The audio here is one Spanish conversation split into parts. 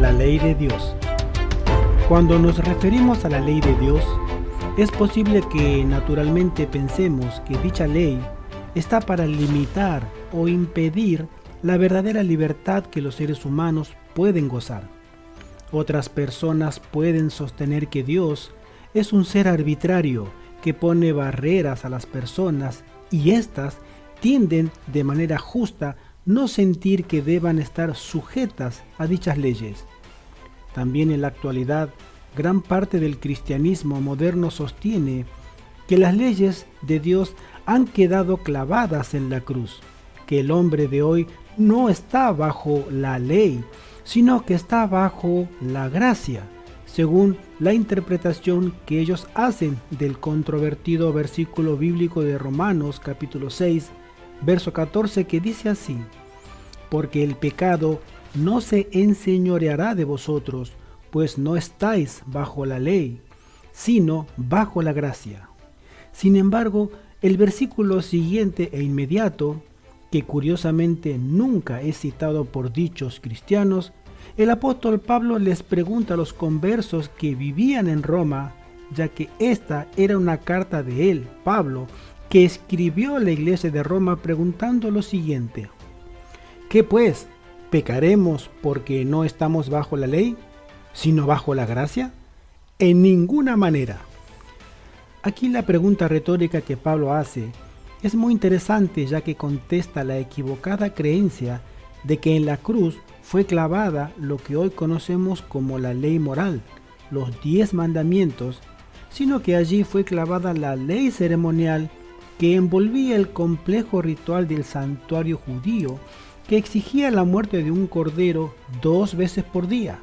La ley de Dios. Cuando nos referimos a la ley de Dios, es posible que naturalmente pensemos que dicha ley está para limitar o impedir la verdadera libertad que los seres humanos pueden gozar. Otras personas pueden sostener que Dios es un ser arbitrario que pone barreras a las personas y éstas tienden de manera justa no sentir que deban estar sujetas a dichas leyes. También en la actualidad, gran parte del cristianismo moderno sostiene que las leyes de Dios han quedado clavadas en la cruz, que el hombre de hoy no está bajo la ley, sino que está bajo la gracia, según la interpretación que ellos hacen del controvertido versículo bíblico de Romanos capítulo 6, verso 14, que dice así: porque el pecado no se enseñoreará de vosotros, pues no estáis bajo la ley, sino bajo la gracia. Sin embargo, el versículo siguiente e inmediato, que curiosamente nunca es citado por dichos cristianos, el apóstol Pablo les pregunta a los conversos que vivían en Roma, ya que esta era una carta de él, Pablo, que escribió a la iglesia de Roma preguntando lo siguiente: ¿qué pues? ¿Pecaremos porque no estamos bajo la ley, sino bajo la gracia? En ninguna manera. Aquí la pregunta retórica que Pablo hace es muy interesante, ya que contesta la equivocada creencia de que en la cruz fue clavada lo que hoy conocemos como la ley moral, los 10 mandamientos, sino que allí fue clavada la ley ceremonial que envolvía el complejo ritual del santuario judío, que exigía la muerte de un cordero 2 veces por día,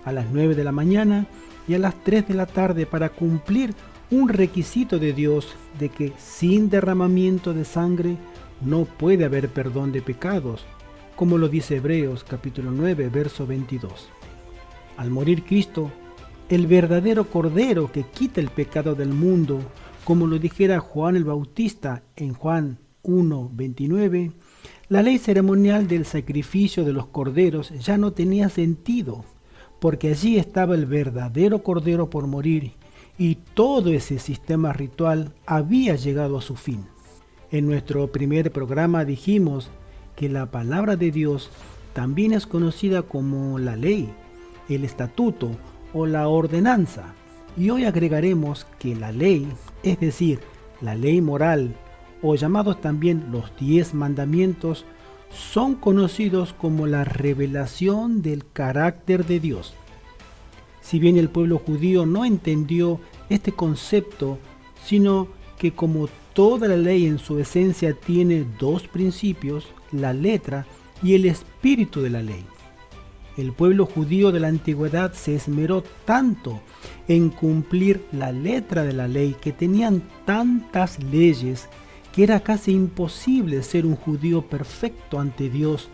a las 9 de la mañana y a las 3 de la tarde, para cumplir un requisito de Dios de que sin derramamiento de sangre no puede haber perdón de pecados, como lo dice Hebreos capítulo 9, verso 22. Al morir Cristo, el verdadero Cordero que quita el pecado del mundo, como lo dijera Juan el Bautista en Juan 1, 29, la ley ceremonial del sacrificio de los corderos ya no tenía sentido, porque allí estaba el verdadero Cordero por morir, y todo ese sistema ritual había llegado a su fin. En nuestro primer programa dijimos que la palabra de Dios también es conocida como la ley, el estatuto o la ordenanza, y hoy agregaremos que la ley, es decir, la ley moral, o llamados también los 10 mandamientos, son conocidos como la revelación del carácter de Dios. Si bien el pueblo judío no entendió este concepto, sino que como toda la ley en su esencia tiene 2 principios, la letra y el espíritu de la ley. El pueblo judío de la antigüedad se esmeró tanto en cumplir la letra de la ley, que tenían tantas leyes, que era casi imposible ser un judío perfecto ante Dios,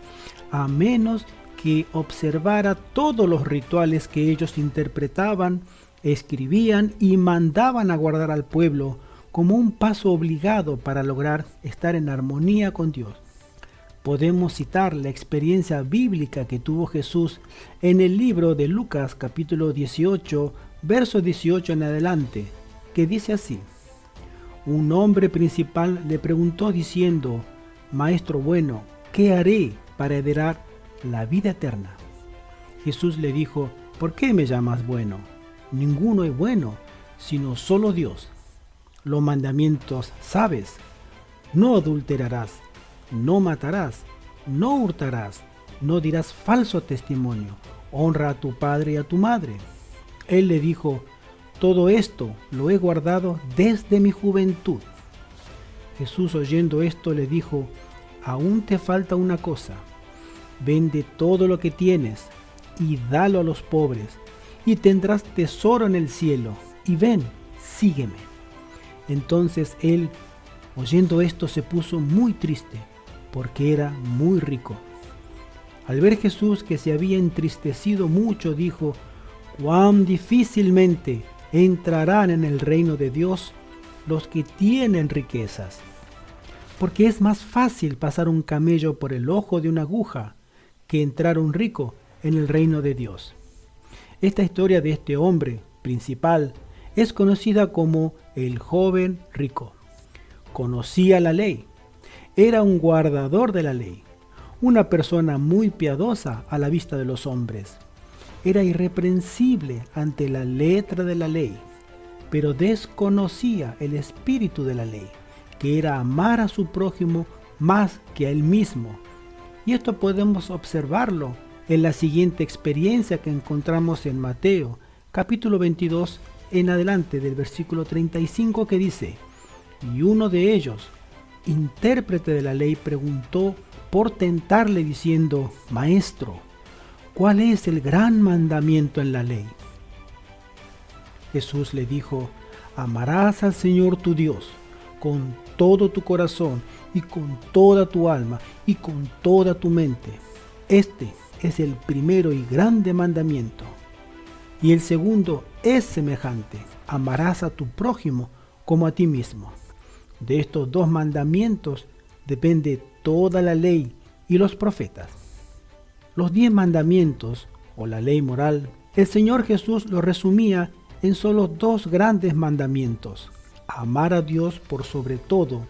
a menos que observara todos los rituales que ellos interpretaban, escribían y mandaban a guardar al pueblo como un paso obligado para lograr estar en armonía con Dios. Podemos citar la experiencia bíblica que tuvo Jesús en el libro de Lucas capítulo 18, verso 18 en adelante, que dice así: un hombre principal le preguntó diciendo: Maestro bueno, ¿qué haré para heredar la vida eterna? Jesús le dijo: ¿por qué me llamas bueno? Ninguno es bueno, sino solo Dios. Los mandamientos sabes: no adulterarás, no matarás, no hurtarás, no dirás falso testimonio, honra a tu padre y a tu madre. Él le dijo: todo esto lo he guardado desde mi juventud. Jesús, oyendo esto, le dijo: aún te falta una cosa. Vende todo lo que tienes y dalo a los pobres, y tendrás tesoro en el cielo, y ven, sígueme. Entonces él, oyendo esto, se puso muy triste, porque era muy rico. Al ver Jesús que se había entristecido mucho, dijo: cuán difícilmente entrarán en el reino de Dios los que tienen riquezas. Porque es más fácil pasar un camello por el ojo de una aguja que entrar un rico en el reino de Dios. Esta historia de este hombre principal es conocida como el joven rico. Conocía la ley, era un guardador de la ley, una persona muy piadosa a la vista de los hombres. Era irreprensible ante la letra de la ley, pero desconocía el espíritu de la ley, que era amar a su prójimo más que a él mismo. Y esto podemos observarlo en la siguiente experiencia que encontramos en Mateo, capítulo 22, en adelante del versículo 35, que dice: y uno de ellos, intérprete de la ley, preguntó por tentarle diciendo: Maestro, ¿cuál es el gran mandamiento en la ley? Jesús le dijo: amarás al Señor tu Dios con todo tu corazón y con toda tu alma y con toda tu mente. Este es el primero y grande mandamiento. Y el segundo es semejante: amarás a tu prójimo como a ti mismo. De estos dos mandamientos depende toda la ley y los profetas. Los 10 mandamientos, o la ley moral, el Señor Jesús los resumía en solo 2 grandes mandamientos: amar a Dios por sobre todo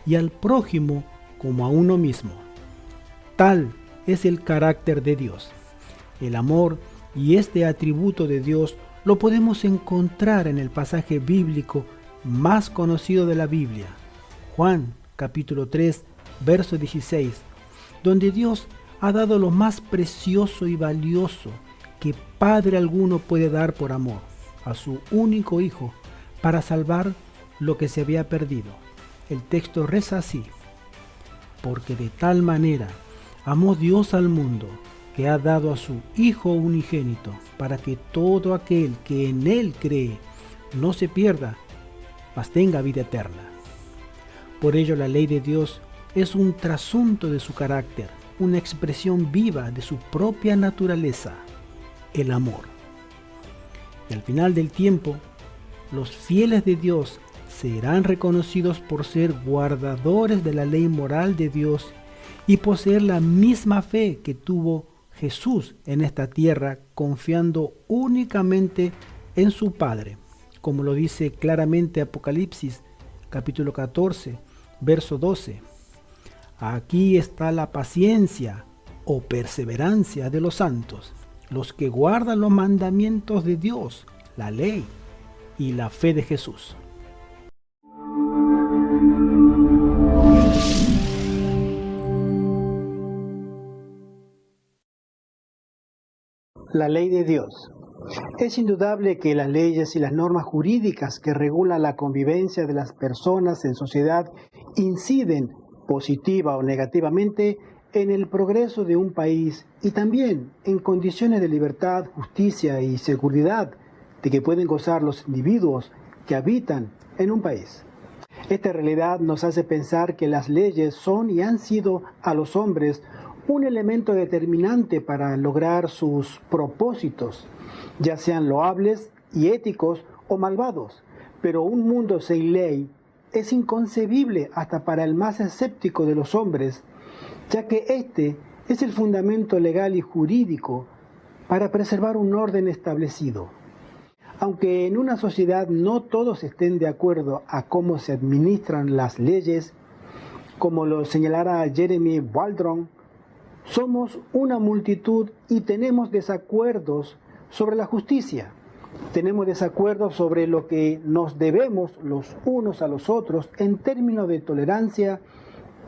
y al prójimo como a uno mismo. Tal es el carácter de Dios. El amor y este atributo de Dios lo podemos encontrar en el pasaje bíblico más conocido de la Biblia, Juan capítulo 3, verso 16, donde Dios ha dado lo más precioso y valioso que padre alguno puede dar por amor, a su único Hijo, para salvar lo que se había perdido. El texto reza así: porque de tal manera amó Dios al mundo, que ha dado a su Hijo unigénito, para que todo aquel que en Él cree no se pierda, mas tenga vida eterna. Por ello la ley de Dios es un trasunto de su carácter, una expresión viva de su propia naturaleza, el amor. Y al final del tiempo, los fieles de Dios serán reconocidos por ser guardadores de la ley moral de Dios y poseer la misma fe que tuvo Jesús en esta tierra, confiando únicamente en su Padre, como lo dice claramente Apocalipsis capítulo 14, verso 12. Aquí está la paciencia o perseverancia de los santos, los que guardan los mandamientos de Dios, la ley y la fe de Jesús. La ley de Dios. Es indudable que las leyes y las normas jurídicas que regulan la convivencia de las personas en sociedad inciden positiva o negativamente en el progreso de un país y también en condiciones de libertad, justicia y seguridad de que pueden gozar los individuos que habitan en un país. Esta realidad nos hace pensar que las leyes son y han sido a los hombres un elemento determinante para lograr sus propósitos, ya sean loables y éticos o malvados. Pero un mundo sin ley es inconcebible hasta para el más escéptico de los hombres, ya que este es el fundamento legal y jurídico para preservar un orden establecido. Aunque en una sociedad no todos estén de acuerdo a cómo se administran las leyes, como lo señalara Jeremy Waldron, somos una multitud y tenemos desacuerdos sobre la justicia. Tenemos desacuerdos sobre lo que nos debemos los unos a los otros en términos de tolerancia,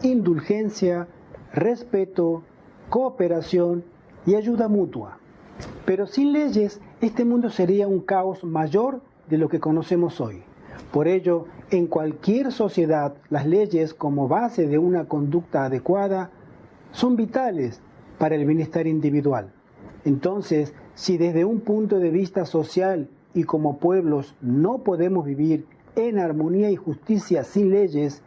indulgencia, respeto, cooperación y ayuda mutua. Pero sin leyes, este mundo sería un caos mayor de lo que conocemos hoy. Por ello, en cualquier sociedad, las leyes como base de una conducta adecuada son vitales para el bienestar individual. Entonces, si desde un punto de vista social y como pueblos no podemos vivir en armonía y justicia sin leyes,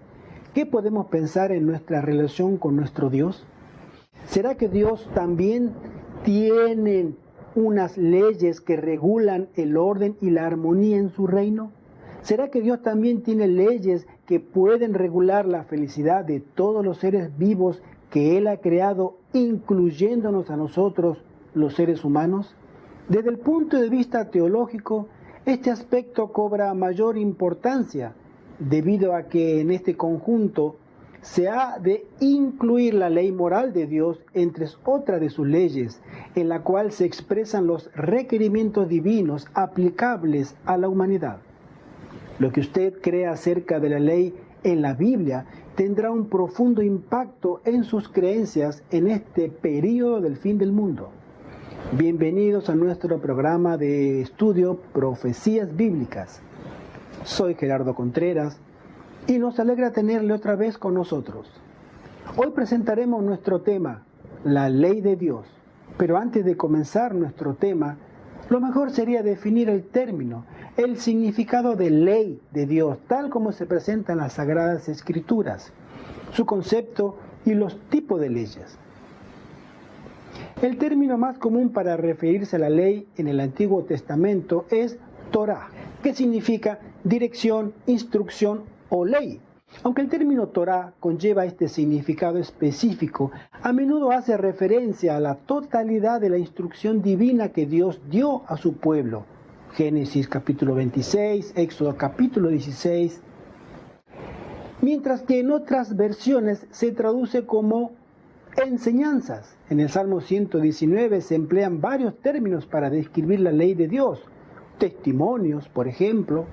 ¿qué podemos pensar en nuestra relación con nuestro Dios? ¿Será que Dios también tiene unas leyes que regulan el orden y la armonía en su reino? ¿Será que Dios también tiene leyes que pueden regular la felicidad de todos los seres vivos que Él ha creado, incluyéndonos a nosotros, los seres humanos? Desde el punto de vista teológico, este aspecto cobra mayor importancia debido a que en este conjunto se ha de incluir la ley moral de Dios entre otras de sus leyes, en la cual se expresan los requerimientos divinos aplicables a la humanidad. Lo que usted cree acerca de la ley en la Biblia tendrá un profundo impacto en sus creencias en este período del fin del mundo. Bienvenidos a nuestro programa de estudio Profecías Bíblicas. Soy Gerardo Contreras y nos alegra tenerle otra vez con nosotros. Hoy presentaremos nuestro tema, la ley de Dios. Pero antes de comenzar nuestro tema, lo mejor sería definir el término, el significado de ley de Dios, tal como se presenta en las Sagradas Escrituras, su concepto y los tipos de leyes. El término más común para referirse a la ley en el Antiguo Testamento es Torah, que significa dirección, instrucción o ley. Aunque el término Torah conlleva este significado específico, a menudo hace referencia a la totalidad de la instrucción divina que Dios dio a su pueblo. Génesis capítulo 26, Éxodo capítulo 16. Mientras que en otras versiones se traduce como enseñanzas. En el Salmo 119 se emplean varios términos para describir la ley de Dios. Testimonios, por ejemplo,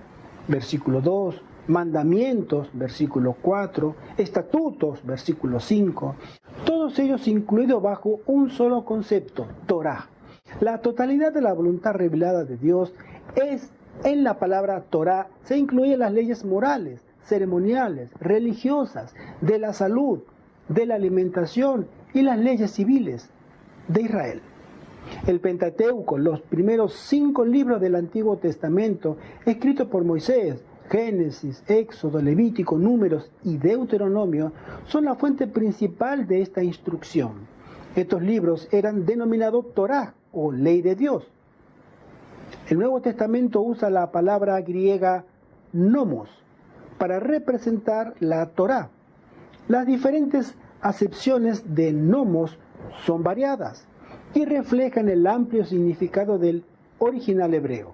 versículo 2. Mandamientos, versículo 4, estatutos, versículo 5, todos ellos incluidos bajo un solo concepto, Torah. La totalidad de la voluntad revelada de Dios es, en la palabra Torah, se incluyen las leyes morales, ceremoniales, religiosas, de la salud, de la alimentación y las leyes civiles de Israel. El Pentateuco, los primeros 5 libros del Antiguo Testamento, escritos por Moisés, Génesis, Éxodo, Levítico, Números y Deuteronomio son la fuente principal de esta instrucción. Estos libros eran denominados Torah o ley de Dios. El Nuevo Testamento usa la palabra griega nomos para representar la Torah. Las diferentes acepciones de nomos son variadas y reflejan el amplio significado del original hebreo.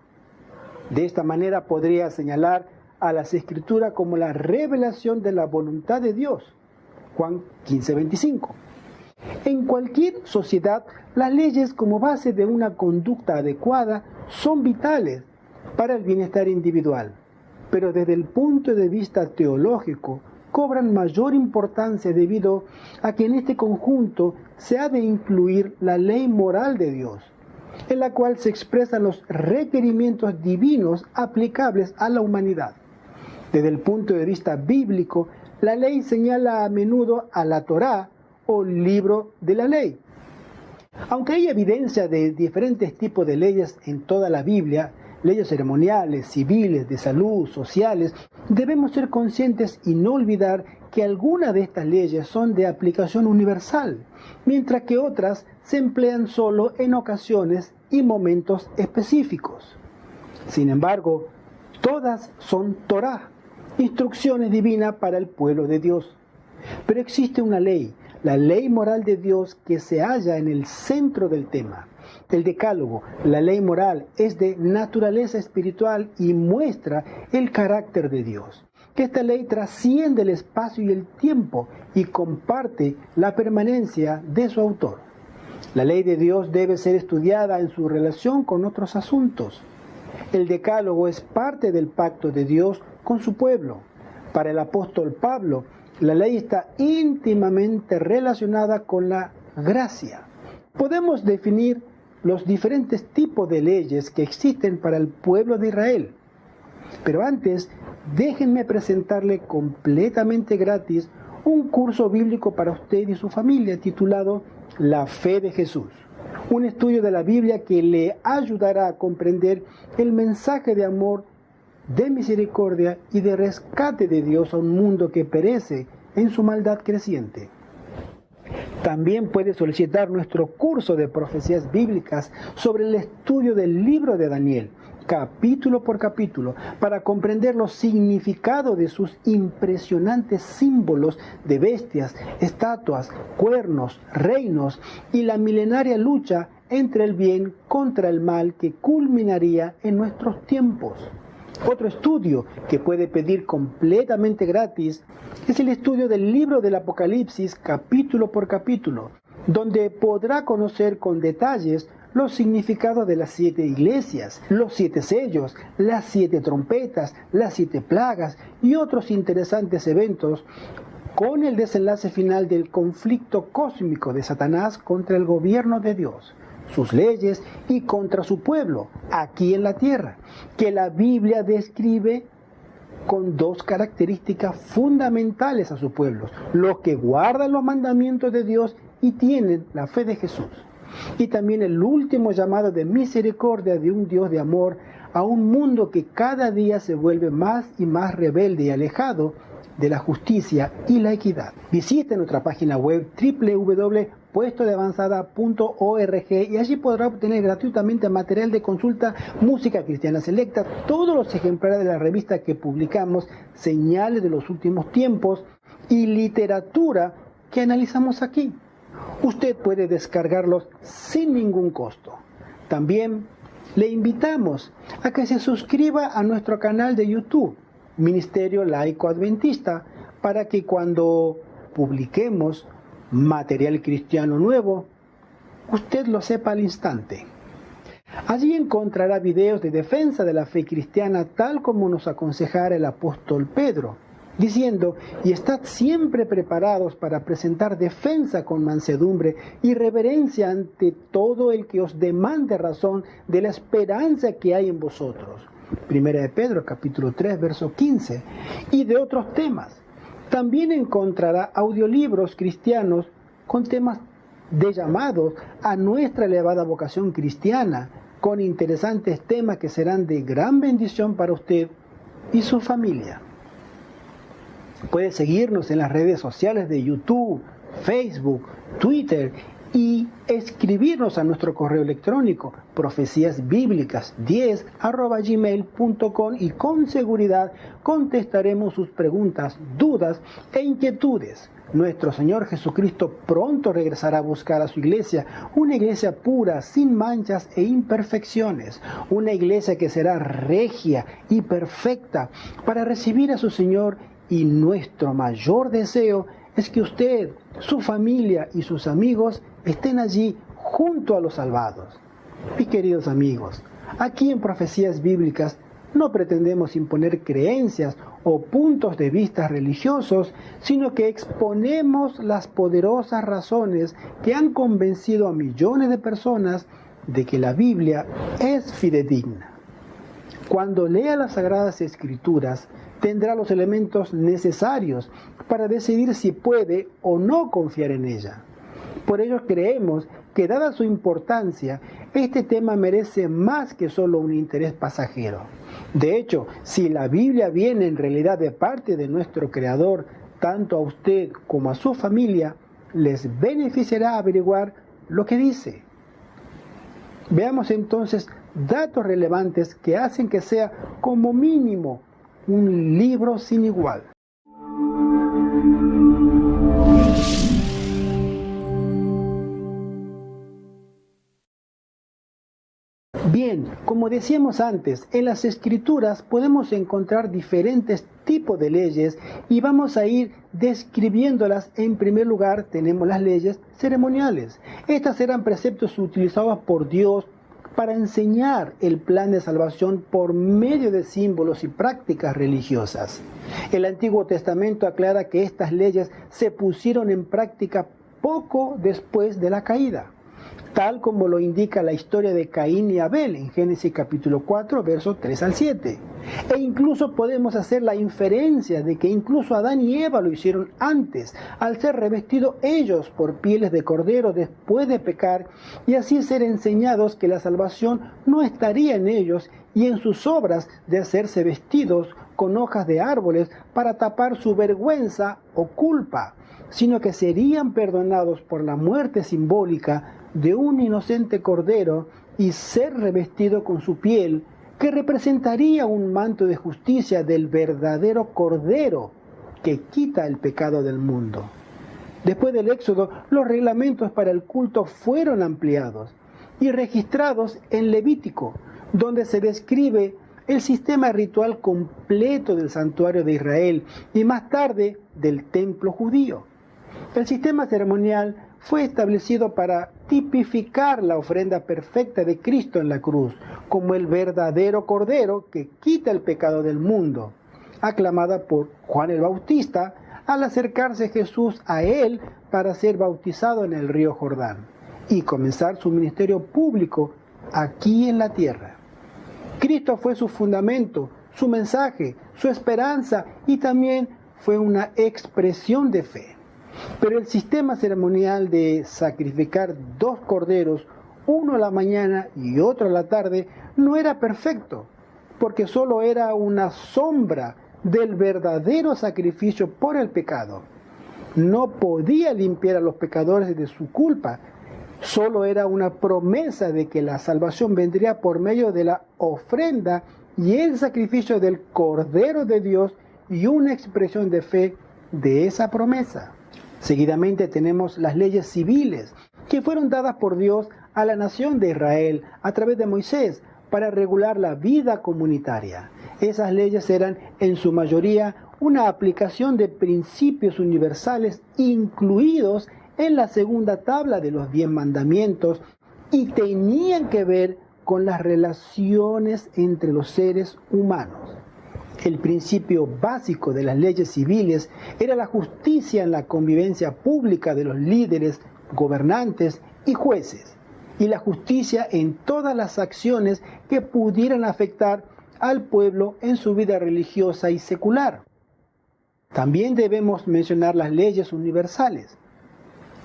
De esta manera podría señalar a las Escrituras como la revelación de la voluntad de Dios. Juan 15:25. En cualquier sociedad, las leyes como base de una conducta adecuada son vitales para el bienestar individual, pero desde el punto de vista teológico cobran mayor importancia debido a que en este conjunto se ha de incluir la ley moral de Dios, en la cual se expresan los requerimientos divinos aplicables a la humanidad. Desde el punto de vista bíblico, la ley señala a menudo a la Torá o libro de la ley. Aunque hay evidencia de diferentes tipos de leyes en toda la Biblia, leyes ceremoniales, civiles, de salud, sociales, debemos ser conscientes y no olvidar que algunas de estas leyes son de aplicación universal, mientras que otras se emplean solo en ocasiones y momentos específicos. Sin embargo, todas son Torá, instrucciones divinas para el pueblo de Dios. Pero existe una ley, la ley moral de Dios, que se halla en el centro del tema. El Decálogo, la ley moral, es de naturaleza espiritual y muestra el carácter de Dios. Esta ley trasciende el espacio y el tiempo y comparte la permanencia de su autor. La ley de Dios debe ser estudiada en su relación con otros asuntos. El Decálogo es parte del pacto de Dios con su pueblo. Para el apóstol Pablo, la ley está íntimamente relacionada con la gracia. Podemos definir los diferentes tipos de leyes que existen para el pueblo de Israel. Pero antes, déjenme presentarle completamente gratis un curso bíblico para usted y su familia titulado La Fe de Jesús. Un estudio de la Biblia que le ayudará a comprender el mensaje de amor, de misericordia y de rescate de Dios a un mundo que perece en su maldad creciente. También puede solicitar nuestro curso de profecías bíblicas sobre el estudio del libro de Daniel, capítulo por capítulo, para comprender los significados de sus impresionantes símbolos de bestias, estatuas, cuernos, reinos y la milenaria lucha entre el bien contra el mal que culminaría en nuestros tiempos. Otro estudio que puede pedir completamente gratis es el estudio del libro del Apocalipsis capítulo por capítulo, donde podrá conocer con detalles los significados de las 7 iglesias, los 7 sellos, las 7 trompetas, las 7 plagas y otros interesantes eventos con el desenlace final del conflicto cósmico de Satanás contra el gobierno de Dios, sus leyes y contra su pueblo aquí en la tierra, que la Biblia describe con 2 características fundamentales a su pueblo: los que guardan los mandamientos de Dios y tienen la fe de Jesús. Y también el último llamado de misericordia de un Dios de amor a un mundo que cada día se vuelve más y más rebelde y alejado de la justicia y la equidad. Visite nuestra página web www.puestodeavanzada.org y allí podrá obtener gratuitamente material de consulta, música cristiana selecta, todos los ejemplares de la revista que publicamos, señales de los últimos tiempos y literatura que analizamos aquí. Usted puede descargarlos sin ningún costo. También le invitamos a que se suscriba a nuestro canal de YouTube, Ministerio Laico Adventista, para que cuando publiquemos material cristiano nuevo, usted lo sepa al instante. Allí encontrará videos de defensa de la fe cristiana, tal como nos aconsejara el apóstol Pedro, diciendo: y estad siempre preparados para presentar defensa con mansedumbre y reverencia ante todo el que os demande razón de la esperanza que hay en vosotros. Primera de Pedro, capítulo 3, verso 15, y de otros temas. También encontrará audiolibros cristianos con temas de llamados a nuestra elevada vocación cristiana, con interesantes temas que serán de gran bendición para usted y su familia. Puede seguirnos en las redes sociales de YouTube, Facebook, Twitter y escribirnos a nuestro correo electrónico profecíasbiblicas10@gmail.com y con seguridad contestaremos sus preguntas, dudas e inquietudes. Nuestro Señor Jesucristo pronto regresará a buscar a su iglesia, una iglesia pura, sin manchas e imperfecciones, una iglesia que será regia y perfecta para recibir a su Señor, y nuestro mayor deseo es que usted, su familia y sus amigos estén allí junto a los salvados. Mis queridos amigos, aquí en Profecías Bíblicas no pretendemos imponer creencias o puntos de vista religiosos, sino que exponemos las poderosas razones que han convencido a millones de personas de que la Biblia es fidedigna. Cuando lea las Sagradas Escrituras, tendrá los elementos necesarios para decidir si puede o no confiar en ella. Por ello creemos que, dada su importancia, este tema merece más que solo un interés pasajero. De hecho, si la Biblia viene en realidad de parte de nuestro Creador, tanto a usted como a su familia les beneficiará averiguar lo que dice. Veamos entonces datos relevantes que hacen que sea como mínimo un libro sin igual. Bien, como decíamos antes, en las Escrituras podemos encontrar diferentes tipos de leyes y vamos a ir describiéndolas. En primer lugar, tenemos las leyes ceremoniales. Estas eran preceptos utilizados por Dios para enseñar el plan de salvación por medio de símbolos y prácticas religiosas. El Antiguo Testamento aclara que estas leyes se pusieron en práctica poco después de la caída, tal como lo indica la historia de Caín y Abel en Génesis capítulo 4, versos 3 al 7. E incluso podemos hacer la inferencia de que incluso Adán y Eva lo hicieron antes, al ser revestidos ellos por pieles de cordero después de pecar, y así ser enseñados que la salvación no estaría en ellos y en sus obras de hacerse vestidos con hojas de árboles para tapar su vergüenza o culpa, sino que serían perdonados por la muerte simbólica de un inocente cordero y ser revestido con su piel, que representaría un manto de justicia del verdadero cordero que quita el pecado del mundo. Después del Éxodo, los reglamentos para el culto fueron ampliados. y registrados en Levítico, donde se describe el sistema ritual completo del santuario de Israel y más tarde del templo judío. El sistema ceremonial fue establecido para tipificar la ofrenda perfecta de Cristo en la cruz, como el verdadero Cordero que quita el pecado del mundo, aclamada por Juan el Bautista al acercarse Jesús a él para ser bautizado en el río Jordán y comenzar su ministerio público aquí en la tierra. Cristo fue su fundamento, su mensaje, su esperanza y también fue una expresión de fe. Pero el sistema ceremonial de sacrificar 2 corderos, uno a la mañana y otro a la tarde, no era perfecto, porque solo era una sombra del verdadero sacrificio por el pecado. No podía limpiar a los pecadores de su culpa, solo era una promesa de que la salvación vendría por medio de la ofrenda y el sacrificio del Cordero de Dios y una expresión de fe de esa promesa. Seguidamente tenemos las leyes civiles que fueron dadas por Dios a la nación de Israel a través de Moisés para regular la vida comunitaria. Esas leyes eran en su mayoría una aplicación de principios universales incluidos en la segunda tabla de los 10 mandamientos y tenían que ver con las relaciones entre los seres humanos. El principio básico de las leyes civiles era la justicia en la convivencia pública de los líderes, gobernantes y jueces, y la justicia en todas las acciones que pudieran afectar al pueblo en su vida religiosa y secular. También debemos mencionar las leyes universales.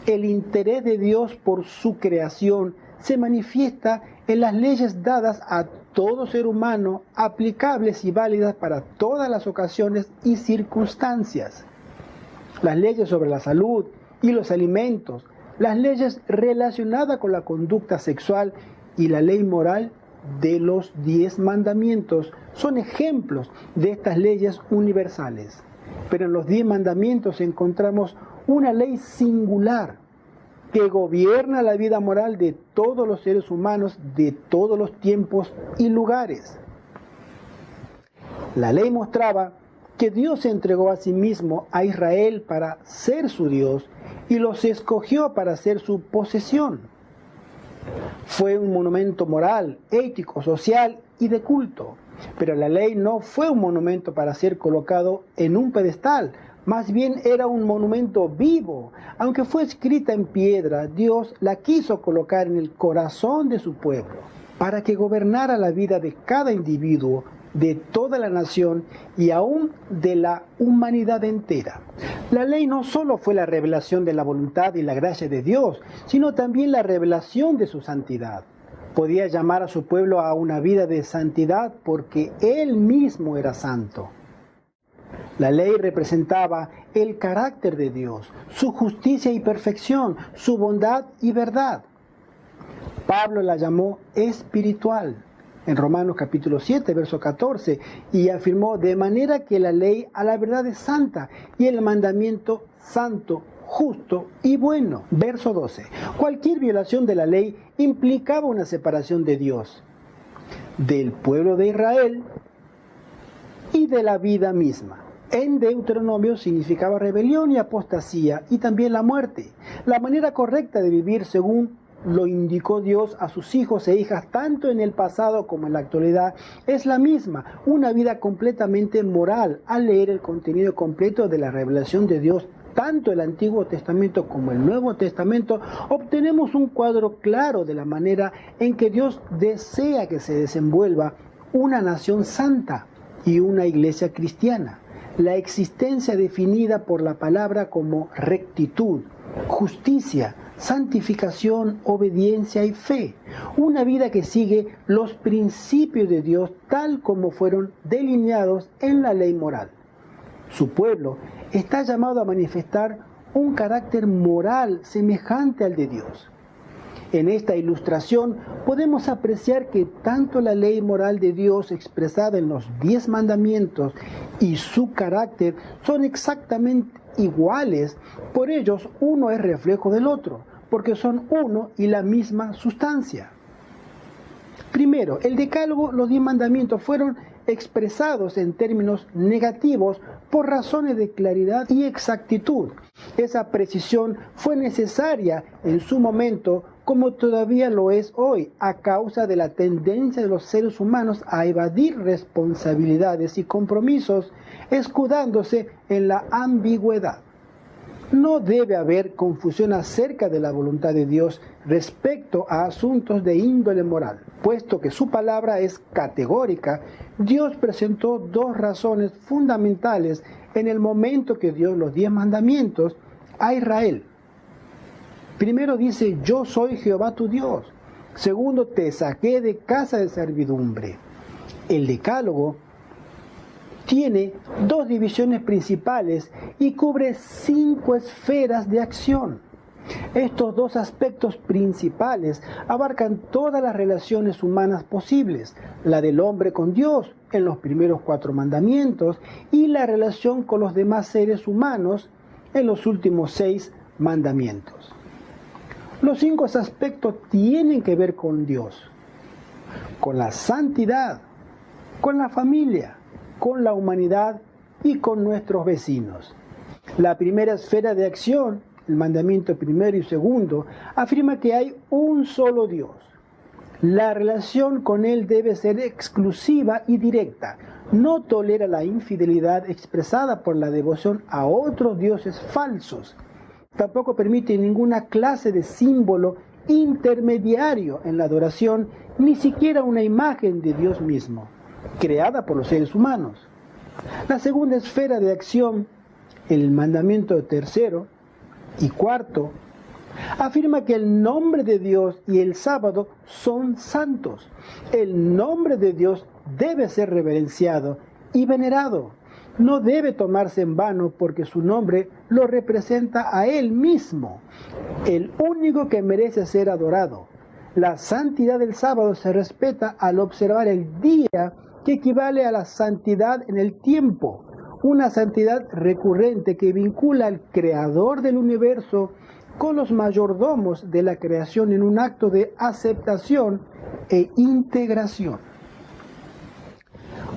El interés de Dios por su creación se manifiesta en las leyes dadas a todo ser humano, aplicables y válidas para todas las ocasiones y circunstancias. Las leyes sobre la salud y los alimentos, las leyes relacionadas con la conducta sexual y la ley moral de los 10 mandamientos son ejemplos de estas leyes universales. Pero en los 10 mandamientos encontramos una ley singular que gobierna la vida moral de todos los seres humanos de todos los tiempos y lugares. La ley mostraba que Dios se entregó a sí mismo a Israel para ser su Dios y los escogió para ser su posesión. Fue un monumento moral, ético, social y de culto. Pero la ley no fue un monumento para ser colocado en un pedestal, más bien era un monumento vivo. Aunque fue escrita en piedra, Dios la quiso colocar en el corazón de su pueblo, para que gobernara la vida de cada individuo, de toda la nación y aún de la humanidad entera. La ley no solo fue la revelación de la voluntad y la gracia de Dios, sino también la revelación de su santidad. Podía llamar a su pueblo a una vida de santidad porque Él mismo era santo. La ley representaba el carácter de Dios, su justicia y perfección, su bondad y verdad. Pablo la llamó espiritual en Romanos capítulo 7, verso 14, y afirmó: de manera que la ley a la verdad es santa y el mandamiento santo, justo y bueno. Verso 12. Cualquier violación de la ley implicaba una separación de Dios, del pueblo de Israel y de la vida misma. En Deuteronomio significaba rebelión y apostasía y también la muerte. La manera correcta de vivir según lo indicó Dios a sus hijos e hijas tanto en el pasado como en la actualidad es la misma, una vida completamente moral. Al leer el contenido completo de la revelación de Dios, tanto el Antiguo Testamento como el Nuevo Testamento, obtenemos un cuadro claro de la manera en que Dios desea que se desenvuelva una nación santa y una iglesia cristiana. La existencia definida por la palabra como rectitud, justicia, santificación, obediencia y fe. Una vida que sigue los principios de Dios tal como fueron delineados en la ley moral. Su pueblo está llamado a manifestar un carácter moral semejante al de Dios. En esta ilustración podemos apreciar que tanto la ley moral de Dios expresada en los 10 mandamientos y su carácter son exactamente iguales. Por ellos uno es reflejo del otro, porque son uno y la misma sustancia. Primero, el decálogo, los 10 mandamientos fueron expresados en términos negativos por razones de claridad y exactitud. Esa precisión fue necesaria en su momento, como todavía lo es hoy, a causa de la tendencia de los seres humanos a evadir responsabilidades y compromisos, escudándose en la ambigüedad. No debe haber confusión acerca de la voluntad de Dios respecto a asuntos de índole moral. Puesto que su palabra es categórica, Dios presentó 2 razones fundamentales en el momento que dio los 10 mandamientos a Israel. Primero dice, yo soy Jehová tu Dios. Segundo, te saqué de casa de servidumbre. El decálogo tiene 2 divisiones principales y cubre 5 esferas de acción. Estos 2 aspectos principales abarcan todas las relaciones humanas posibles, la del hombre con Dios en los primeros 4 mandamientos y la relación con los demás seres humanos en los últimos 6 mandamientos. Los 5 aspectos tienen que ver con Dios, con la santidad, con la familia, con la humanidad y con nuestros vecinos. La primera esfera de acción, el mandamiento primero y segundo, afirma que hay un solo Dios. La relación con Él debe ser exclusiva y directa. No tolera la infidelidad expresada por la devoción a otros dioses falsos. Tampoco permite ninguna clase de símbolo intermediario en la adoración, ni siquiera una imagen de Dios mismo, creada por los seres humanos. La segunda esfera de acción, el mandamiento tercero y cuarto, afirma que el nombre de Dios y el sábado son santos. El nombre de Dios debe ser reverenciado y venerado. No debe tomarse en vano porque su nombre lo representa a Él mismo, el único que merece ser adorado. La santidad del sábado se respeta al observar el día, que equivale a la santidad en el tiempo, una santidad recurrente que vincula al Creador del universo con los mayordomos de la creación en un acto de aceptación e integración.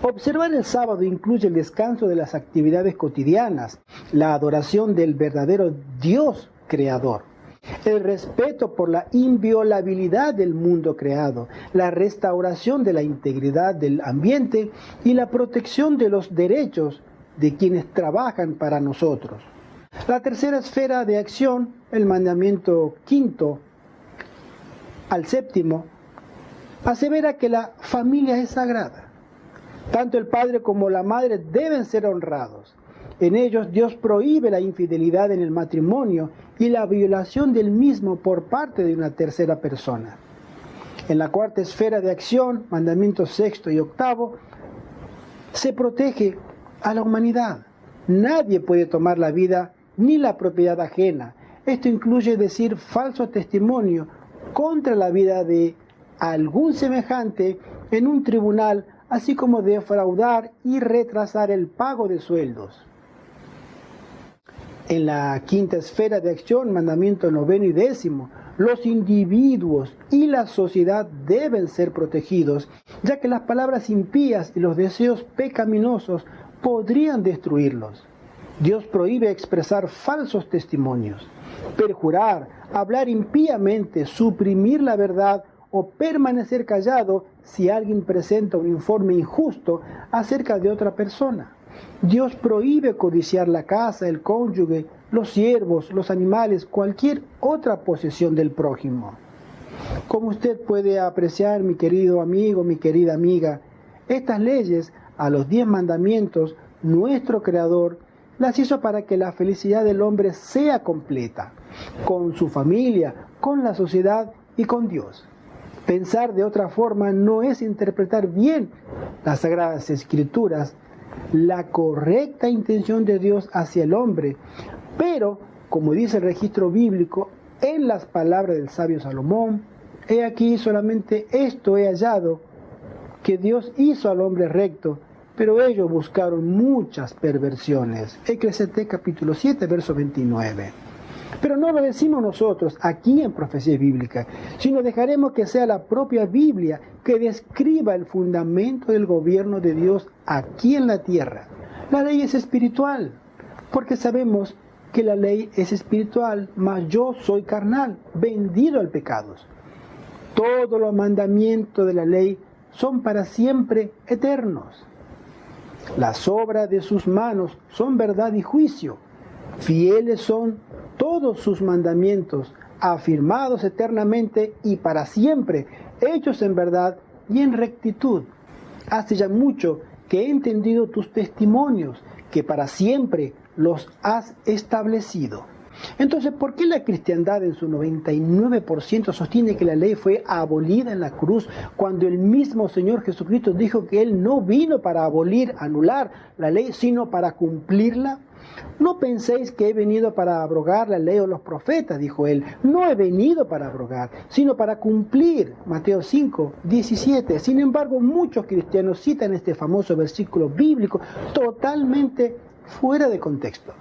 Observar el sábado incluye el descanso de las actividades cotidianas, la adoración del verdadero Dios creador, el respeto por la inviolabilidad del mundo creado, la restauración de la integridad del ambiente y la protección de los derechos de quienes trabajan para nosotros. La tercera esfera de acción, el mandamiento quinto al séptimo, asevera que la familia es sagrada. Tanto el padre como la madre deben ser honrados. En ellos Dios prohíbe la infidelidad en el matrimonio y la violación del mismo por parte de una tercera persona. En la cuarta esfera de acción, mandamientos sexto y octavo, se protege a la humanidad. Nadie puede tomar la vida ni la propiedad ajena. Esto incluye decir falso testimonio contra la vida de algún semejante en un tribunal, así como defraudar y retrasar el pago de sueldos. En la quinta esfera de acción, mandamiento noveno y décimo, los individuos y la sociedad deben ser protegidos, ya que las palabras impías y los deseos pecaminosos podrían destruirlos. Dios prohíbe expresar falsos testimonios, perjurar, hablar impíamente, suprimir la verdad o permanecer callado si alguien presenta un informe injusto acerca de otra persona. Dios prohíbe codiciar la casa, el cónyuge, los siervos, los animales, cualquier otra posesión del prójimo. Como usted puede apreciar, mi querido amigo, mi querida amiga, estas leyes, a los 10 mandamientos, nuestro Creador las hizo para que la felicidad del hombre sea completa, con su familia, con la sociedad y con Dios. Pensar de otra forma no es interpretar bien las Sagradas Escrituras, la correcta intención de Dios hacia el hombre, pero, como dice el registro bíblico, en las palabras del sabio Salomón, he aquí solamente esto he hallado, que Dios hizo al hombre recto, pero ellos buscaron muchas perversiones. Eclesiastés capítulo 7, verso 29. Pero no lo decimos nosotros aquí en Profecía Bíblica, sino dejaremos que sea la propia Biblia que describa el fundamento del gobierno de Dios aquí en la tierra. La ley es espiritual, porque sabemos que la ley es espiritual, mas yo soy carnal, vendido al pecado. Todos los mandamientos de la ley son para siempre eternos. Las obras de sus manos son verdad y juicio. Fieles son todos sus mandamientos, afirmados eternamente y para siempre, hechos en verdad y en rectitud. Hace ya mucho que he entendido tus testimonios, que para siempre los has establecido. Entonces, ¿por qué la cristiandad en su 99% sostiene que la ley fue abolida en la cruz, cuando el mismo Señor Jesucristo dijo que Él no vino para abolir, anular la ley, sino para cumplirla? No penséis que he venido para abrogar la ley o los profetas, dijo Él. No he venido para abrogar, sino para cumplir. Mateo 5, 17. Sin embargo, muchos cristianos citan este famoso versículo bíblico totalmente fuera de contexto.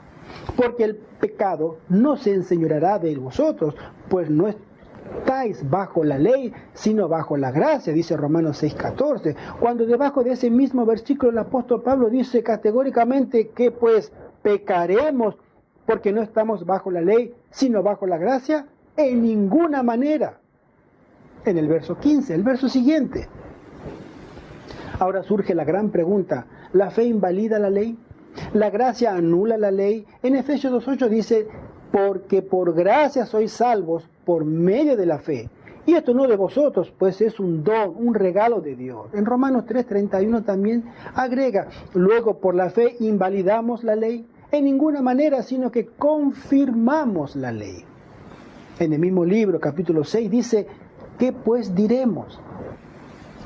Porque el pecado no se enseñoreará de vosotros, pues no estáis bajo la ley, sino bajo la gracia, dice Romanos 6:14. Cuando debajo de ese mismo versículo el apóstol Pablo dice categóricamente que pues pecaremos porque no estamos bajo la ley, sino bajo la gracia, en ninguna manera. En el verso 15, el verso siguiente. Ahora surge la gran pregunta, ¿la fe invalida la ley? ¿La gracia anula la ley? En Efesios 2:8 dice, porque por gracia sois salvos por medio de la fe. Y esto no de vosotros, pues es un don, un regalo de Dios. En Romanos 3:31 también agrega, luego por la fe invalidamos la ley. En ninguna manera, sino que confirmamos la ley. En el mismo libro, capítulo 6, dice, ¿qué pues diremos?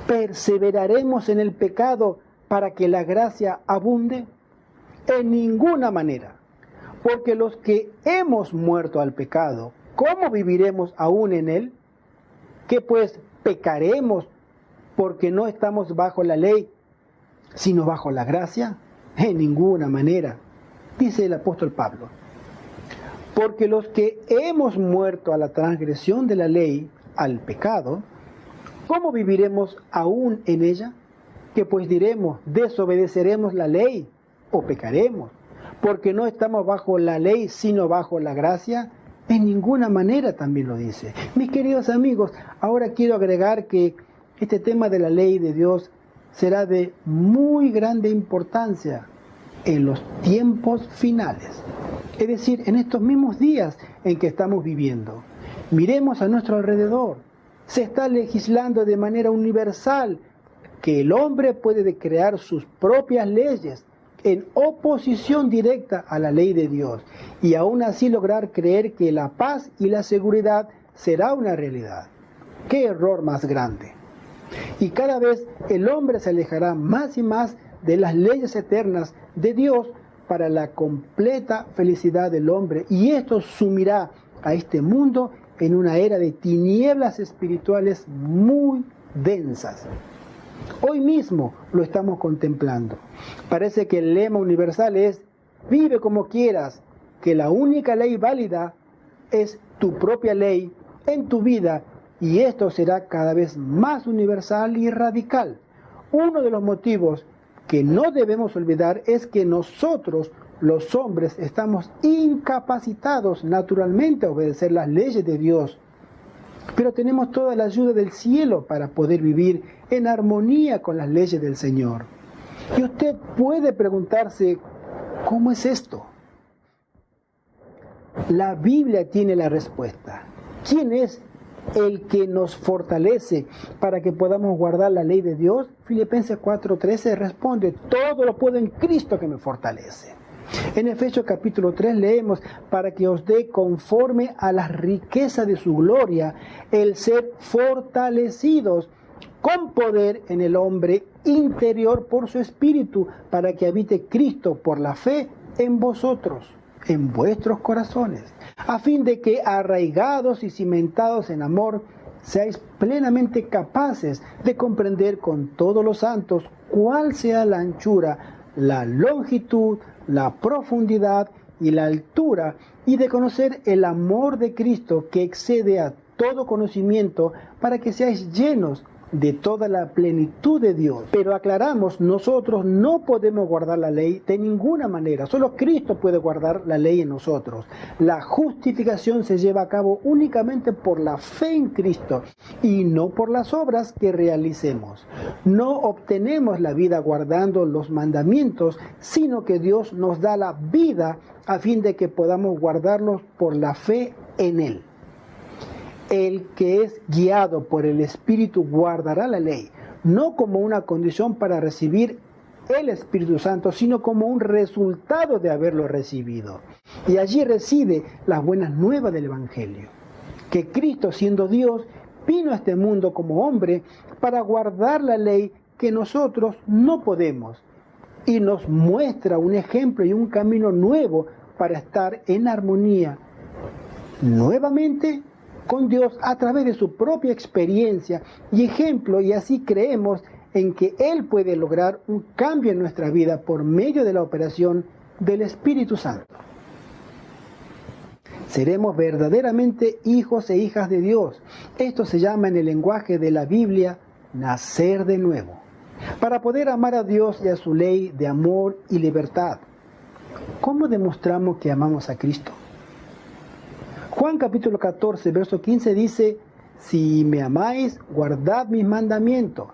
¿Perseveraremos en el pecado para que la gracia abunde? En ninguna manera, porque los que hemos muerto al pecado, ¿cómo viviremos aún en él? ¿Qué pues pecaremos porque no estamos bajo la ley, sino bajo la gracia? En ninguna manera, dice el apóstol Pablo. Porque los que hemos muerto a la transgresión de la ley, al pecado, ¿cómo viviremos aún en ella? ¿Qué pues diremos? ¿Desobedeceremos la ley o pecaremos? Porque no estamos bajo la ley, sino bajo la gracia. En ninguna manera también lo dice. Mis queridos amigos, ahora quiero agregar que este tema de la ley de Dios será de muy grande importancia en los tiempos finales. Es decir, en estos mismos días en que estamos viviendo. Miremos a nuestro alrededor. Se está legislando de manera universal que el hombre puede crear sus propias leyes en oposición directa a la ley de Dios y aún así lograr creer que la paz y la seguridad será una realidad. ¡Qué error más grande! Y cada vez el hombre se alejará más y más de las leyes eternas de Dios para la completa felicidad del hombre, y esto sumirá a este mundo en una era de tinieblas espirituales muy densas. Hoy mismo lo estamos contemplando. Parece que el lema universal es, vive como quieras, que la única ley válida es tu propia ley en tu vida, y esto será cada vez más universal y radical. Uno de los motivos que no debemos olvidar es que nosotros, los hombres, estamos incapacitados naturalmente a obedecer las leyes de Dios. Pero tenemos toda la ayuda del cielo para poder vivir en armonía con las leyes del Señor. Y usted puede preguntarse, ¿cómo es esto? La Biblia tiene la respuesta. ¿Quién es el que nos fortalece para que podamos guardar la ley de Dios? Filipenses 4:13 responde, todo lo puedo en Cristo que me fortalece. En Efesios capítulo 3 leemos, para que os dé conforme a la riqueza de su gloria, el ser fortalecidos con poder en el hombre interior por su espíritu, para que habite Cristo por la fe en vosotros, en vuestros corazones, a fin de que arraigados y cimentados en amor, seáis plenamente capaces de comprender con todos los santos cuál sea la anchura, la longitud, la profundidad y la altura y de conocer el amor de Cristo que excede a todo conocimiento, para que seáis llenos de toda la plenitud de Dios. Pero aclaramos, nosotros no podemos guardar la ley de ninguna manera. Solo Cristo puede guardar la ley en nosotros. La justificación se lleva a cabo únicamente por la fe en Cristo y no por las obras que realicemos. No obtenemos la vida guardando los mandamientos, sino que Dios nos da la vida a fin de que podamos guardarlos por la fe en Él. El que es guiado por el Espíritu guardará la ley, no como una condición para recibir el Espíritu Santo, sino como un resultado de haberlo recibido. Y allí reside las buenas nuevas del Evangelio, que Cristo, siendo Dios, vino a este mundo como hombre para guardar la ley que nosotros no podemos, y nos muestra un ejemplo y un camino nuevo para estar en armonía nuevamente con Dios a través de su propia experiencia y ejemplo, y así creemos en que Él puede lograr un cambio en nuestra vida por medio de la operación del Espíritu Santo. Seremos verdaderamente hijos e hijas de Dios. Esto se llama en el lenguaje de la Biblia nacer de nuevo, para poder amar a Dios y a su ley de amor y libertad. ¿Cómo demostramos que amamos a Cristo? Juan capítulo 14, verso 15 dice: si me amáis, guardad mis mandamientos.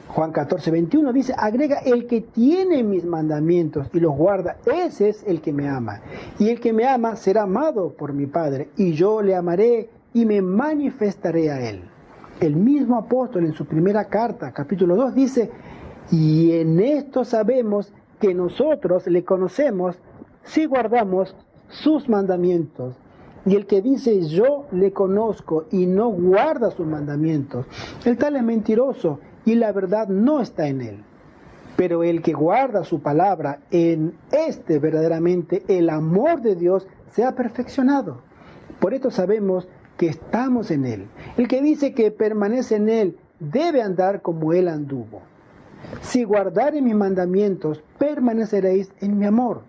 Juan 14, 21 dice, agrega, el que tiene mis mandamientos y los guarda, ese es el que me ama. Y el que me ama será amado por mi Padre, y yo le amaré y me manifestaré a él. El mismo apóstol en su primera carta, capítulo 2, dice, y en esto sabemos que nosotros le conocemos si guardamos sus mandamientos. Y el que dice yo le conozco y no guarda sus mandamientos, el tal es mentiroso y la verdad no está en él. Pero el que guarda su palabra, en este verdaderamente el amor de Dios se ha perfeccionado. Por esto sabemos que estamos en él. El que dice que permanece en él debe andar como él anduvo. Si guardareis mis mandamientos, permaneceréis en mi amor,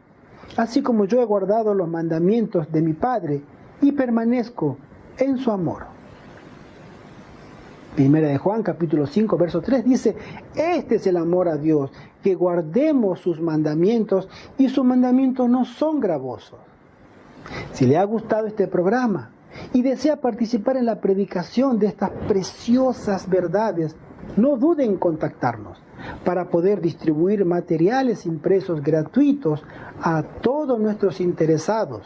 así como yo he guardado los mandamientos de mi Padre y permanezco en su amor. Primera de Juan, capítulo 5, verso 3 dice, este es el amor a Dios, que guardemos sus mandamientos, y sus mandamientos no son gravosos. Si le ha gustado este programa y desea participar en la predicación de estas preciosas verdades, no dude en contactarnos para poder distribuir materiales impresos gratuitos a todos nuestros interesados.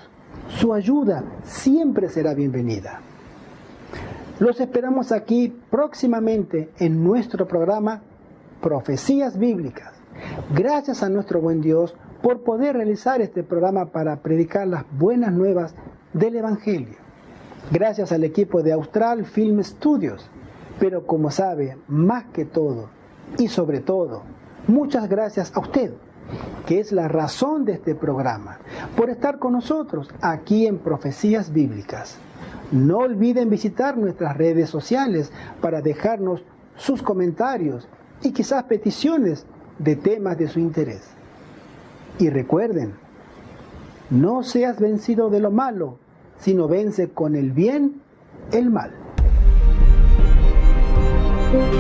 Su ayuda siempre será bienvenida. Los esperamos aquí próximamente en nuestro programa Profecías Bíblicas. Gracias a nuestro buen Dios por poder realizar este programa para predicar las buenas nuevas del Evangelio. Gracias al equipo de Austral Film Studios. Pero como sabe, más que todo y sobre todo, muchas gracias a usted, que es la razón de este programa, por estar con nosotros aquí en Profecías Bíblicas. No olviden visitar nuestras redes sociales para dejarnos sus comentarios y quizás peticiones de temas de su interés. Y recuerden, no seas vencido de lo malo, sino vence con el bien el mal. Thank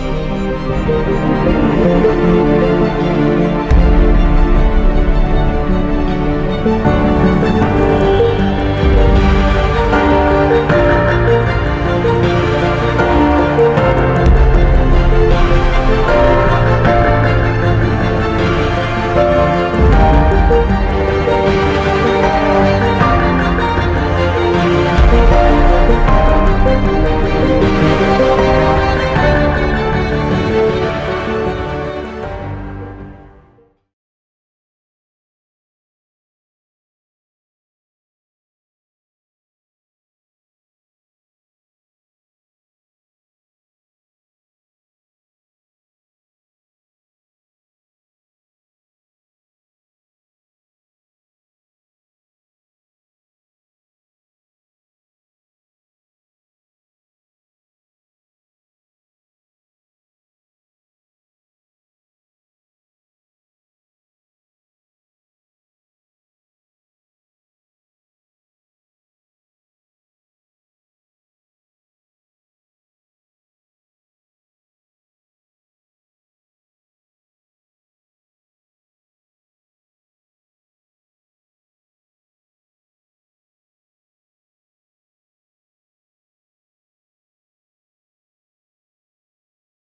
you.